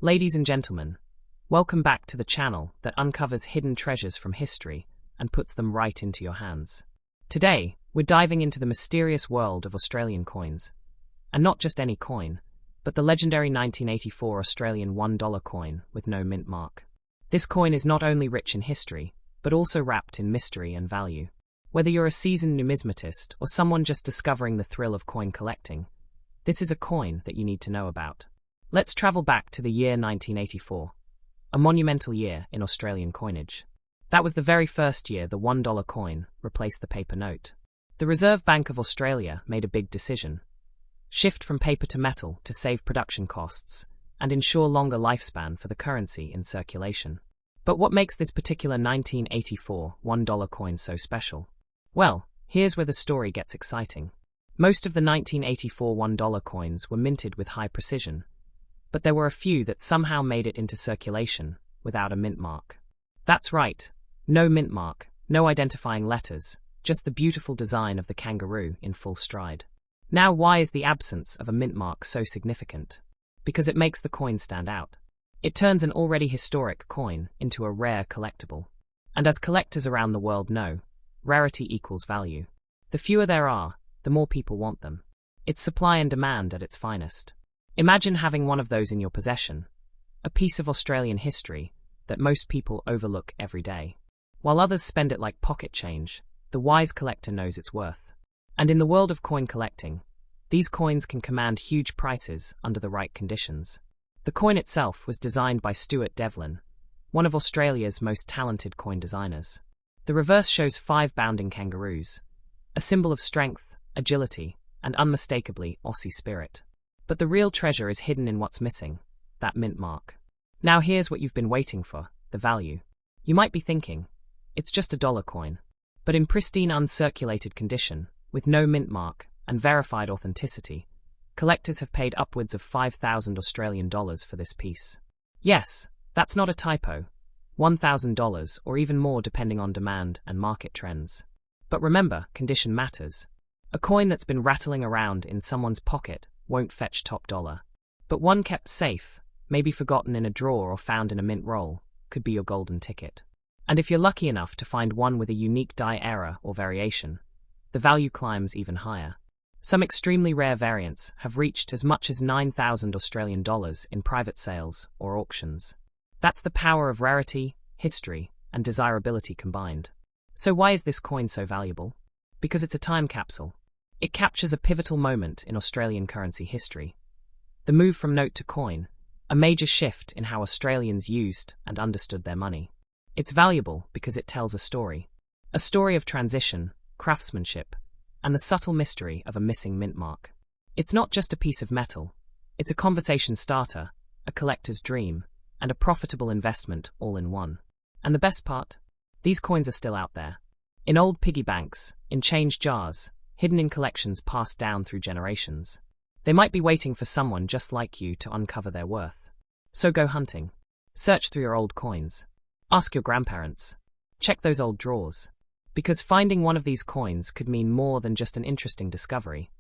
Ladies and gentlemen, welcome back to the channel that uncovers hidden treasures from history and puts them right into your hands. Today, we're diving into the mysterious world of Australian coins. And not just any coin, but the legendary 1984 Australian $1 coin with no mint mark. This coin is not only rich in history, but also wrapped in mystery and value. Whether you're a seasoned numismatist or someone just discovering the thrill of coin collecting, this is a coin that you need to know about. Let's travel back to the year 1984, a monumental year in Australian coinage. That was the very first year the $1 coin replaced the paper note. The Reserve Bank of Australia made a big decision: shift from paper to metal to save production costs and ensure longer lifespan for the currency in circulation. But what makes this particular 1984 $1 coin so special? Well, here's where the story gets exciting. Most of the 1984 $1 coins were minted with high precision, but there were a few that somehow made it into circulation without a mint mark. That's right, no mint mark, no identifying letters, just the beautiful design of the kangaroo in full stride. Now, why is the absence of a mint mark so significant? Because it makes the coin stand out. It turns an already historic coin into a rare collectible. And as collectors around the world know, rarity equals value. The fewer there are, the more people want them. It's supply and demand at its finest. Imagine having one of those in your possession, a piece of Australian history that most people overlook every day. While others spend it like pocket change, the wise collector knows its worth. And in the world of coin collecting, these coins can command huge prices under the right conditions. The coin itself was designed by Stuart Devlin, one of Australia's most talented coin designers. The reverse shows 5 bounding kangaroos, a symbol of strength, agility, and unmistakably Aussie spirit. But the real treasure is hidden in what's missing, that mint mark. Now here's what you've been waiting for, the value. You might be thinking, it's just a dollar coin. But in pristine uncirculated condition, with no mint mark and verified authenticity, collectors have paid upwards of 5,000 Australian dollars for this piece. Yes, that's not a typo. $1,000 or even more depending on demand and market trends. But remember, condition matters. A coin that's been rattling around in someone's pocket won't fetch top dollar. But one kept safe, maybe forgotten in a drawer or found in a mint roll, could be your golden ticket. And if you're lucky enough to find one with a unique die error or variation, the value climbs even higher. Some extremely rare variants have reached as much as 9,000 Australian dollars in private sales or auctions. That's the power of rarity, history, and desirability combined. So why is this coin so valuable? Because it's a time capsule. It captures a pivotal moment in Australian currency history. The move from note to coin, a major shift in how Australians used and understood their money. It's valuable because it tells a story of transition, craftsmanship, and the subtle mystery of a missing mint mark. It's not just a piece of metal, it's a conversation starter, a collector's dream, and a profitable investment all in one. And the best part? These coins are still out there. In old piggy banks, in change jars, hidden in collections passed down through generations. They might be waiting for someone just like you to uncover their worth. So go hunting. Search through your old coins. Ask your grandparents. Check those old drawers. Because finding one of these coins could mean more than just an interesting discovery.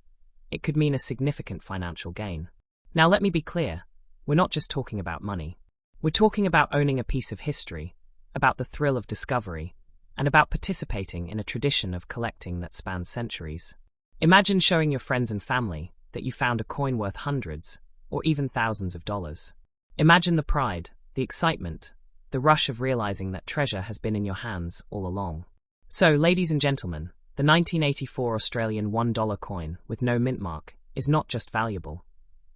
It could mean a significant financial gain. Now let me be clear, we're not just talking about money. We're talking about owning a piece of history, about the thrill of discovery, and about participating in a tradition of collecting that spans centuries. Imagine showing your friends and family that you found a coin worth hundreds, or even thousands of dollars. Imagine the pride, the excitement, the rush of realizing that treasure has been in your hands all along. So, ladies and gentlemen, the 1984 Australian $1 coin with no mint mark is not just valuable.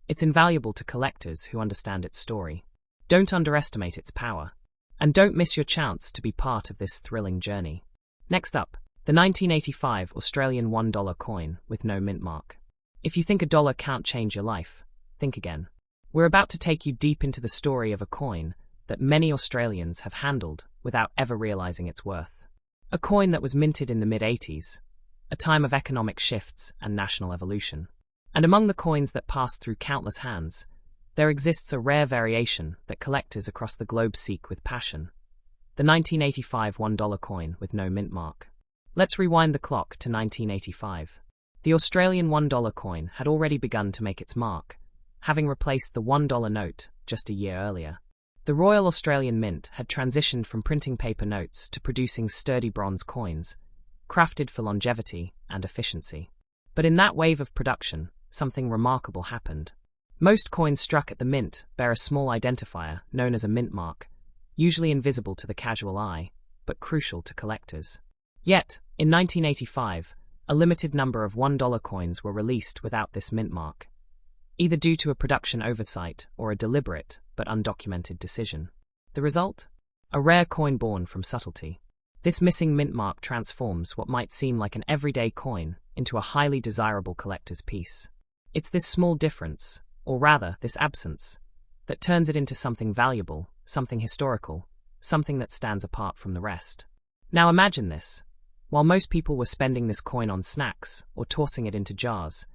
It's invaluable to collectors who understand its story. Don't underestimate its power. And don't miss your chance to be part of this thrilling journey. Next up, the 1985 Australian $1 coin with no mint mark. If you think a dollar can't change your life, think again. We're about to take you deep into the story of a coin that many Australians have handled without ever realizing its worth. A coin that was minted in the mid-80s, a time of economic shifts and national evolution. And among the coins that passed through countless hands, there exists a rare variation that collectors across the globe seek with passion. The 1985 $1 coin with no mint mark. Let's rewind the clock to 1985. The Australian $1 coin had already begun to make its mark, having replaced the $1 note just a year earlier. The Royal Australian Mint had transitioned from printing paper notes to producing sturdy bronze coins, crafted for longevity and efficiency. But in that wave of production, something remarkable happened. Most coins struck at the mint bear a small identifier known as a mint mark, usually invisible to the casual eye, but crucial to collectors. Yet, in 1985, a limited number of $1 coins were released without this mint mark, either due to a production oversight or a deliberate but undocumented decision. The result? A rare coin born from subtlety. This missing mint mark transforms what might seem like an everyday coin into a highly desirable collector's piece. It's this small difference, or rather, this absence, that turns it into something valuable, something historical, something that stands apart from the rest. Now imagine this. While most people were spending this coin on snacks or tossing it into jars,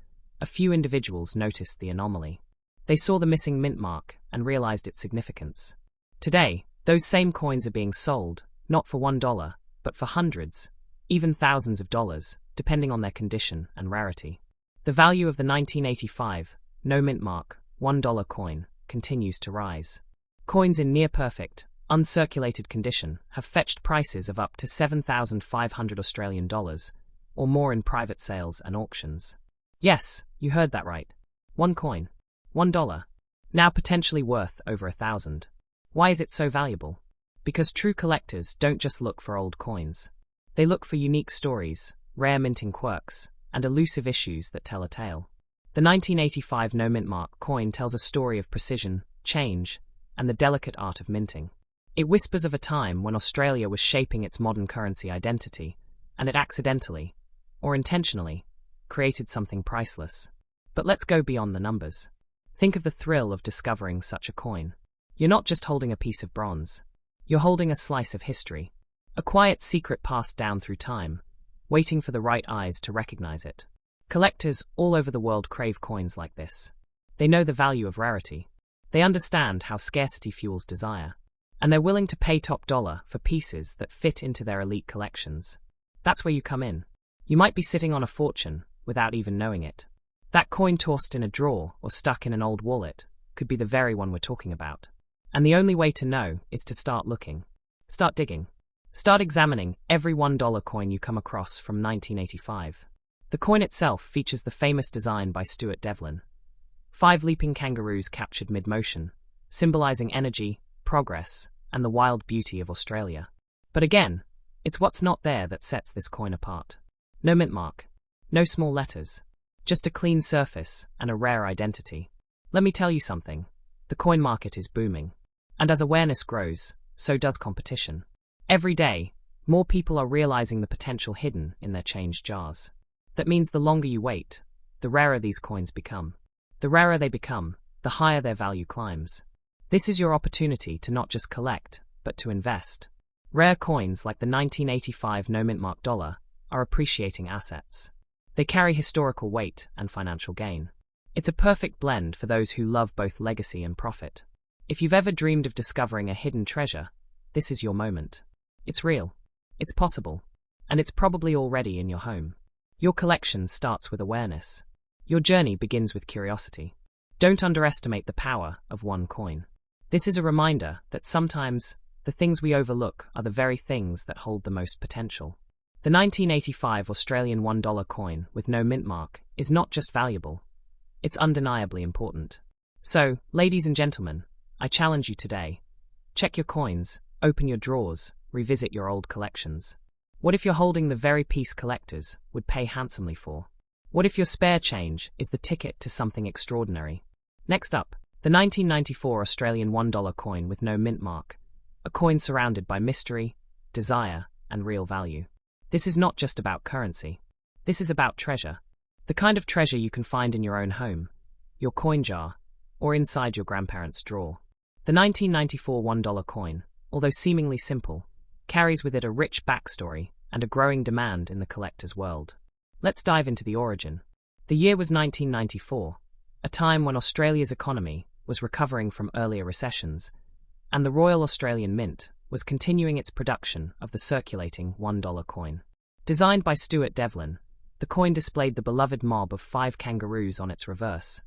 a few individuals noticed the anomaly. They saw the missing mint mark and realized its significance. Today, those same coins are being sold, not for $1, but for hundreds, even thousands of dollars, depending on their condition and rarity. The value of the 1985, no mint mark, $1 coin continues to rise. Coins in near-perfect, uncirculated condition have fetched prices of up to 7,500 Australian dollars, or more in private sales and auctions. Yes, you heard that right. One coin. $1. Now potentially worth over 1,000. Why is it so valuable? Because true collectors don't just look for old coins. They look for unique stories, rare minting quirks, and elusive issues that tell a tale. The 1985 no mint mark coin tells a story of precision, change, and the delicate art of minting. It whispers of a time when Australia was shaping its modern currency identity, and it accidentally, or intentionally, created something priceless. But let's go beyond the numbers. Think of the thrill of discovering such a coin. You're not just holding a piece of bronze. You're holding a slice of history, a quiet secret passed down through time, waiting for the right eyes to recognize it. Collectors all over the world crave coins like this. They know the value of rarity. They understand how scarcity fuels desire. And they're willing to pay top dollar for pieces that fit into their elite collections. That's where you come in. You might be sitting on a fortune without even knowing it. That coin tossed in a drawer or stuck in an old wallet could be the very one we're talking about. And the only way to know is to start looking. Start digging. Start examining every $1 coin you come across from 1985. The coin itself features the famous design by Stuart Devlin. 5 leaping kangaroos captured mid-motion, symbolizing energy, progress, and the wild beauty of Australia. But again, it's what's not there that sets this coin apart. No mint mark. No small letters. Just a clean surface and a rare identity. Let me tell you something. The coin market is booming. And as awareness grows, so does competition. Every day, more people are realizing the potential hidden in their change jars. That means the longer you wait, the rarer these coins become. The rarer they become, the higher their value climbs. This is your opportunity to not just collect, but to invest. Rare coins like the 1985 no mint mark dollar are appreciating assets. They carry historical weight and financial gain. It's a perfect blend for those who love both legacy and profit. If you've ever dreamed of discovering a hidden treasure, this is your moment. It's real. It's possible. And it's probably already in your home. Your collection starts with awareness. Your journey begins with curiosity. Don't underestimate the power of one coin. This is a reminder that sometimes the things we overlook are the very things that hold the most potential. The 1985 Australian $1 coin with no mint mark is not just valuable, it's undeniably important. So, ladies and gentlemen, I challenge you today. Check your coins, open your drawers, revisit your old collections. What if you're holding the very piece collectors would pay handsomely for? What if your spare change is the ticket to something extraordinary? Next up, the 1994 Australian $1 coin with no mint mark, a coin surrounded by mystery, desire, and real value. This is not just about currency. This is about treasure. The kind of treasure you can find in your own home, your coin jar, or inside your grandparents' drawer. The 1994 $1 coin, although seemingly simple, carries with it a rich backstory and a growing demand in the collector's world. Let's dive into the origin. The year was 1994, a time when Australia's economy was recovering from earlier recessions, and the Royal Australian Mint was continuing its production of the circulating $1 coin. Designed by Stuart Devlin, the coin displayed the beloved mob of 5 kangaroos on its reverse,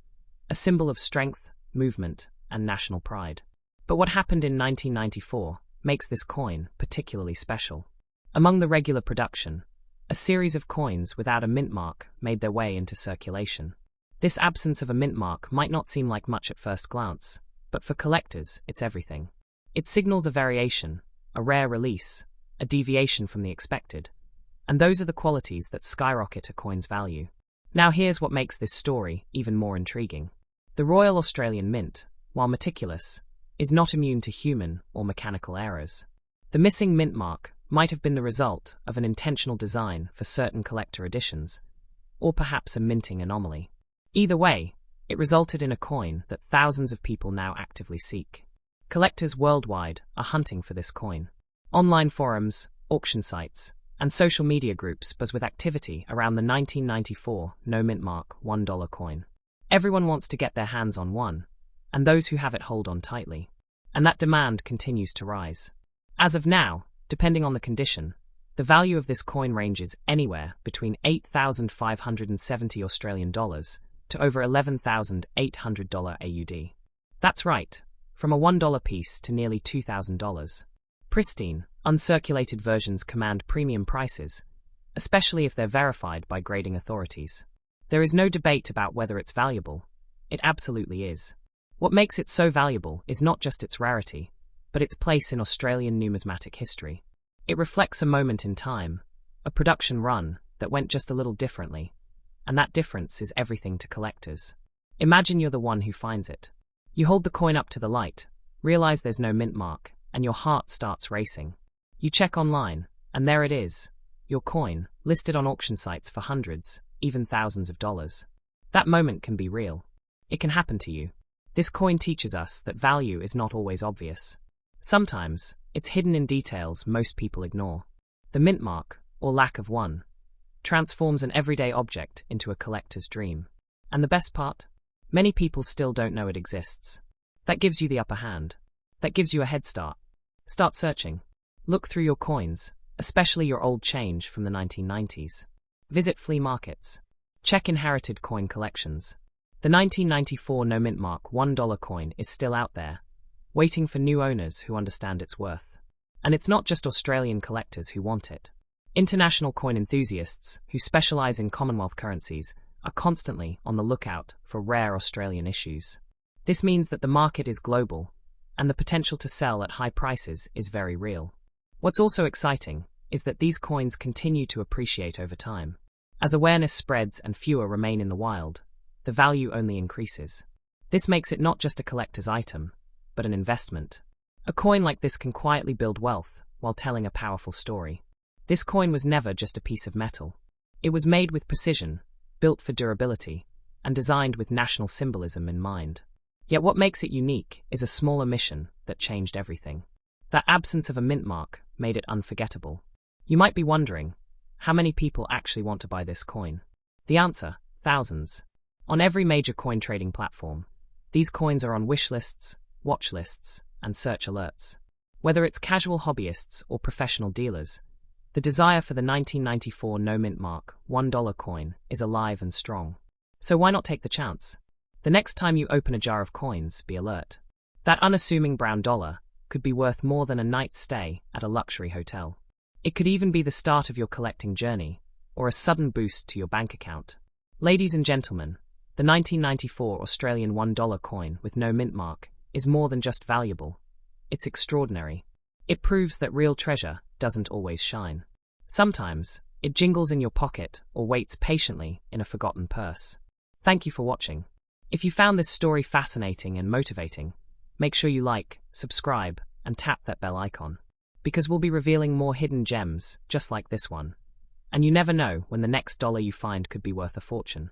a symbol of strength, movement, and national pride. But what happened in 1994 makes this coin particularly special. Among the regular production, a series of coins without a mint mark made their way into circulation. This absence of a mint mark might not seem like much at first glance, but for collectors, it's everything. It signals a variation, a rare release, a deviation from the expected, and those are the qualities that skyrocket a coin's value. Now here's what makes this story even more intriguing. The Royal Australian Mint, while meticulous, is not immune to human or mechanical errors. The missing mint mark might have been the result of an intentional design for certain collector editions, or perhaps a minting anomaly. Either way, it resulted in a coin that thousands of people now actively seek. Collectors worldwide are hunting for this coin. Online forums, auction sites, and social media groups buzz with activity around the 1994 no mint mark $1 coin. Everyone wants to get their hands on one, and those who have it hold on tightly. And that demand continues to rise. As of now, depending on the condition, the value of this coin ranges anywhere between $8,570 Australian dollars to over $11,800 AUD. That's right, from a $1 piece to nearly $2,000. Pristine, uncirculated versions command premium prices, especially if they're verified by grading authorities. There is no debate about whether it's valuable. It absolutely is. What makes it so valuable is not just its rarity, but its place in Australian numismatic history. It reflects a moment in time, a production run that went just a little differently, and that difference is everything to collectors. Imagine you're the one who finds it. You hold the coin up to the light, realize there's no mint mark, and your heart starts racing. You check online, and there it is, your coin, listed on auction sites for hundreds, even thousands of dollars. That moment can be real. It can happen to you. This coin teaches us that value is not always obvious. Sometimes, it's hidden in details most people ignore. The mint mark, or lack of one, transforms an everyday object into a collector's dream. And the best part? Many people still don't know it exists. That gives you the upper hand. That gives you a head start. Start searching. Look through your coins, especially your old change from the 1990s. Visit flea markets. Check inherited coin collections. The 1994 no mint mark $1 coin is still out there, waiting for new owners who understand its worth. And it's not just Australian collectors who want it. International coin enthusiasts, who specialize in Commonwealth currencies, are constantly on the lookout for rare Australian issues. This means that the market is global, and the potential to sell at high prices is very real. What's also exciting is that these coins continue to appreciate over time. As awareness spreads and fewer remain in the wild, the value only increases. This makes it not just a collector's item, but an investment. A coin like this can quietly build wealth while telling a powerful story. This coin was never just a piece of metal. It was made with precision, built for durability, and designed with national symbolism in mind. Yet what makes it unique is a small omission that changed everything. That absence of a mint mark made it unforgettable. You might be wondering, how many people actually want to buy this coin? The answer, thousands. On every major coin trading platform, these coins are on wish lists, watch lists, and search alerts. Whether it's casual hobbyists or professional dealers, the desire for the 1994 no mint mark $1 coin is alive and strong. So why not take the chance? The next time you open a jar of coins, be alert. That unassuming brown dollar could be worth more than a night's stay at a luxury hotel. It could even be the start of your collecting journey, or a sudden boost to your bank account. Ladies and gentlemen, the 1994 Australian $1 coin with no mint mark is more than just valuable. It's extraordinary. It proves that real treasure doesn't always shine. Sometimes, it jingles in your pocket or waits patiently in a forgotten purse. Thank you for watching. If you found this story fascinating and motivating, make sure you like, subscribe, and tap that bell icon. Because we'll be revealing more hidden gems just like this one. And you never know when the next dollar you find could be worth a fortune.